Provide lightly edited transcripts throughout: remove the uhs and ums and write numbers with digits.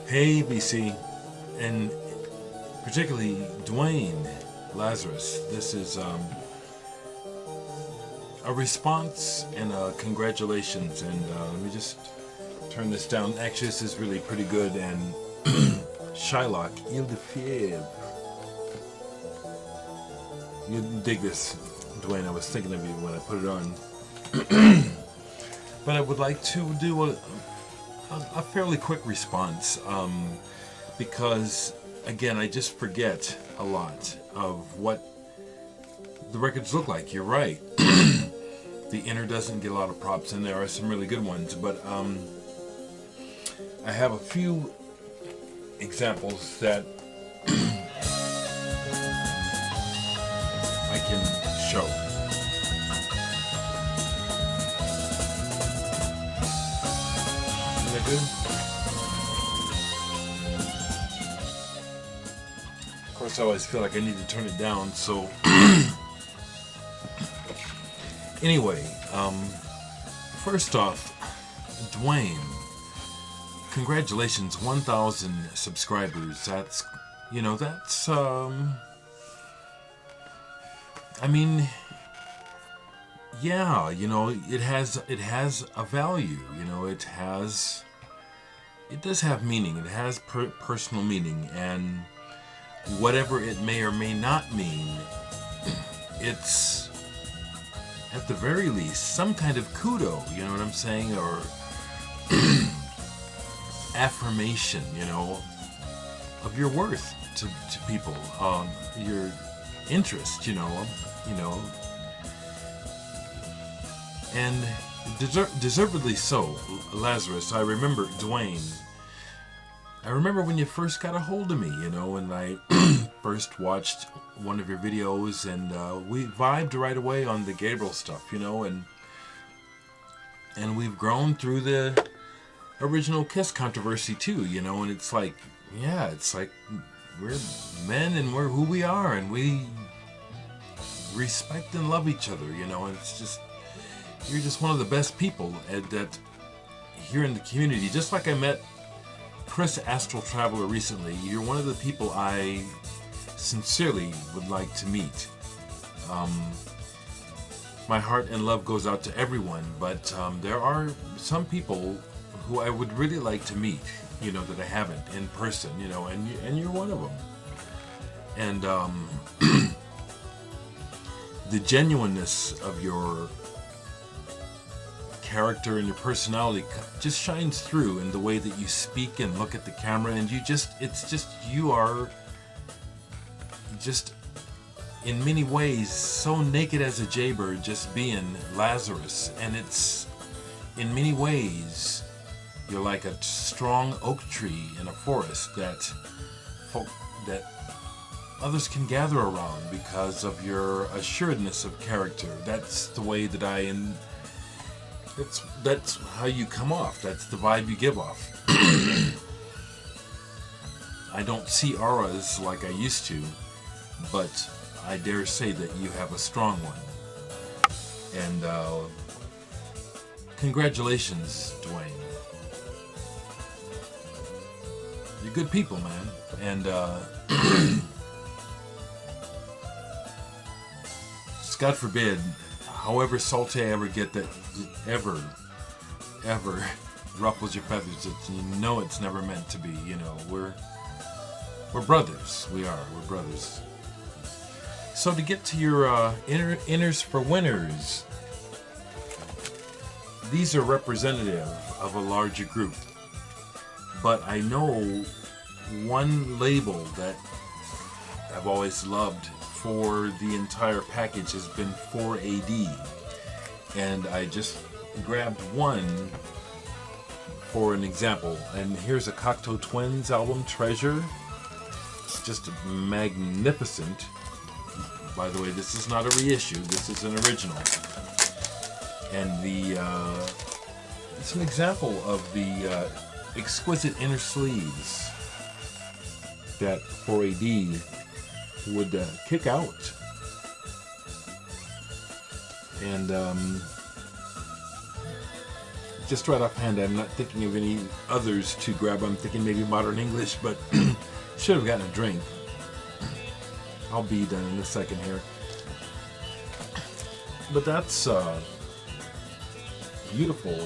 Hey, BC, and particularly Duane, Lazarus. This is a response and a congratulations. And let me just turn this down. Actually, this is really pretty good. And Shylock, Ile de Fièvre. You dig this, Duane. I was thinking of you when I put it on. But I would like to do a fairly quick response because, again, I just forget a lot of what the records look like. You're right. The inner doesn't get a lot of props, and there are some really good ones, but I have a few examples that I can show. Isn't that good? Of course, I always feel like I need to turn it down, so anyway, first off, Duane, congratulations, 1,000 subscribers. That's, I mean, yeah, it has a value, it does have meaning, it has personal meaning, and whatever it may or may not mean, it's, at the very least, some kind of kudo, you know what I'm saying, or affirmation, of your worth to people, your interest, and deservedly so. Lazarus, I remember, Duane, I remember when you first got a hold of me, when I first watched one of your videos, and we vibed right away on the Gabriel stuff, and we've grown through the original Kiss controversy too, and it's like, yeah, it's like we're men and we're who we are, and we respect and love each other, and it's just, you're just one of the best people that here in the community. Just like I met Chris Astral Traveler recently, you're one of the people I sincerely would like to meet. My heart and love goes out to everyone, but there are some people who I would really like to meet, that I haven't in person, and you're one of them. And the genuineness of your character and your personality just shines through in the way that you speak and look at the camera, and you are just in many ways so naked as a jaybird, just being Lazarus, and it's in many ways you're like a strong oak tree in a forest that others can gather around because of your assuredness of character. That's the way that that's how you come off. That's the vibe you give off. I don't see auras like I used to, but I dare say that you have a strong one. And congratulations, Duane. You're good people, man. And God forbid, however salty I ever get, that ever ruffles your feathers, it's never meant to be. We're brothers. We're brothers. So to get to your inners for winners, these are representative of a larger group. But I know one label that I've always loved for the entire package has been 4AD. And I just grabbed one for an example. And here's a Cocteau Twins album, Treasure. It's just magnificent. By the way, this is not a reissue. This is an original. And it's an example of the exquisite inner sleeves that 4AD would kick out. And just right offhand, I'm not thinking of any others to grab. I'm thinking maybe Modern English, but should have gotten a drink. I'll be done in a second here. But that's beautiful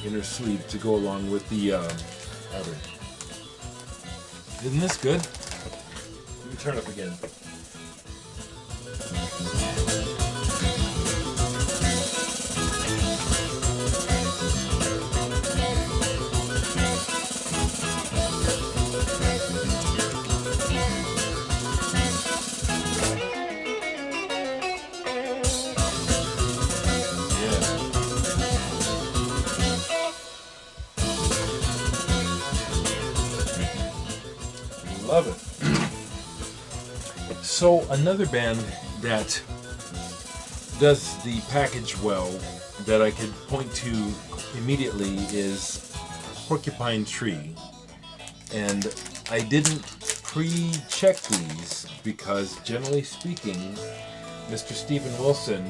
inner sleeve to go along with the outer. Isn't this good? Let me turn it up again. Love it. So another band that does the package well that I could point to immediately is Porcupine Tree. And I didn't pre-check these because generally speaking, Mr. Steven Wilson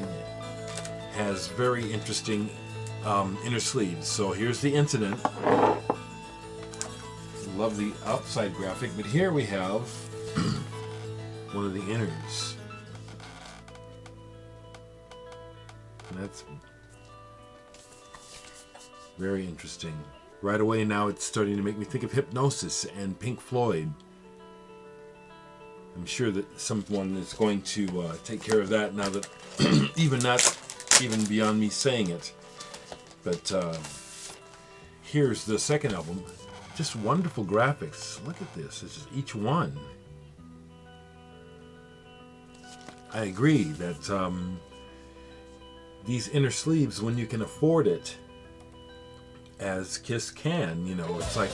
has very interesting inner sleeves. So here's the incident. Love the outside graphic, but here we have one of the inners. And that's very interesting. Right away now it's starting to make me think of Hypnosis and Pink Floyd. I'm sure that someone is going to take care of that now that even beyond me saying it. But here's the second album. Just wonderful graphics. Look at this. It's just each one. I agree that these inner sleeves, when you can afford it, as Kiss can, you know, it's like,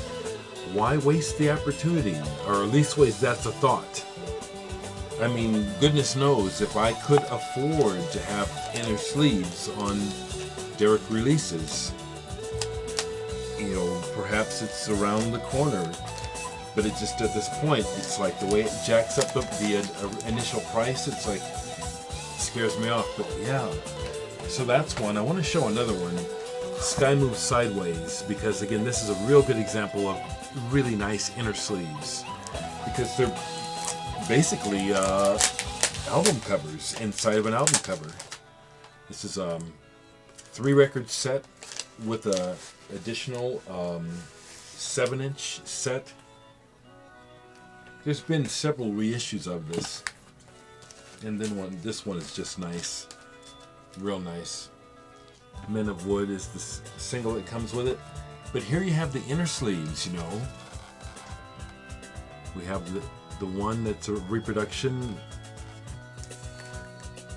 why waste the opportunity? Or at least that's a thought. I mean, goodness knows if I could afford to have inner sleeves on Dereck releases, you know, perhaps it's around the corner, but it just at this point, it's like the way it jacks up the initial price, it's like, it scares me off. But yeah, so that's one. I want to show another one, Sky Moves Sideways, because again, this is a real good example of really nice inner sleeves, because they're basically album covers inside of an album cover. This is 3-record set with a additional 7-inch set. There's been several reissues of this, and then this one is just nice, real nice. Men of Wood is the single that comes with it, but here you have the inner sleeves. You know, we have the one that's a reproduction,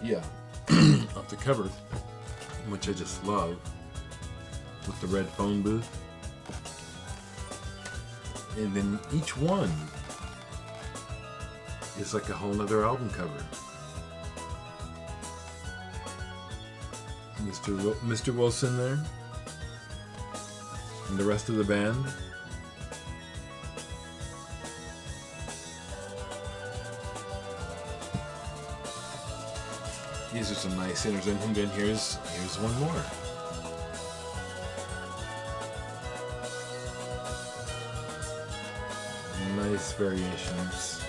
yeah, of the cover, which I just love, with the red phone booth. And then each one is like a whole nother album cover. Mr. Wilson there, and the rest of the band. These are some nice inners, and then here's one more. Nice variations.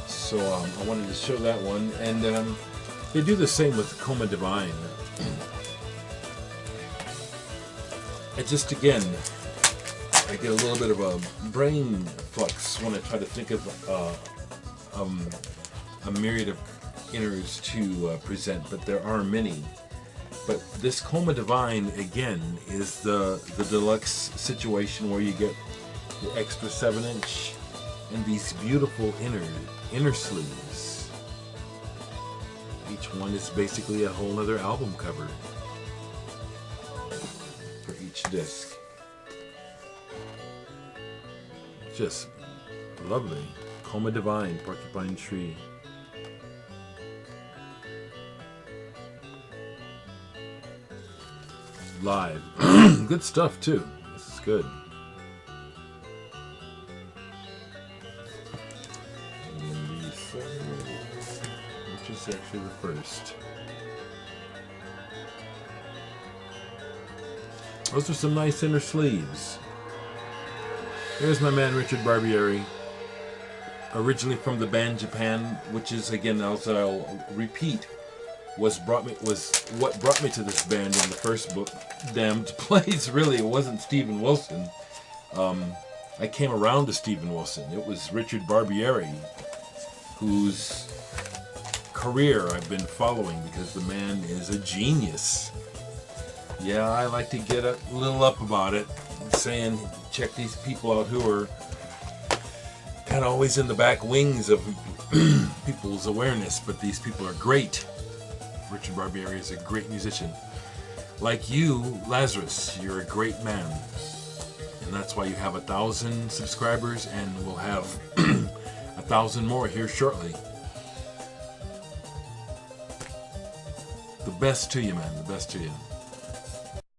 So I wanted to show that one, and they do the same with Coma Divine. And just again, I get a little bit of a brain flux when I try to think of a myriad of inners to present, but there are many. But this Coma Divine, again, is the deluxe situation where you get the extra 7-inch and these beautiful inner sleeves. Each one is basically a whole other album cover for each disc. Just lovely. Coma Divine, Porcupine Tree. Live. Good stuff too. This is good. Which is actually the 1st. Those are some nice inner sleeves. Here's my man Richard Barbieri, originally from the band Japan, which is, again, as I'll repeat, was what brought me to this band in the first book, Damned Place. Really, it wasn't Steven Wilson. I came around to Steven Wilson. It was Richard Barbieri, whose career I've been following because the man is a genius. Yeah, I like to get a little up about it, saying check these people out who are kind of always in the back wings of people's awareness, but these people are great. Richard Barbieri is a great musician. Like you, Lazarus, you're a great man. And that's why you have 1,000 subscribers, and we'll have 1,000 more here shortly. The best to you, man. The best to you.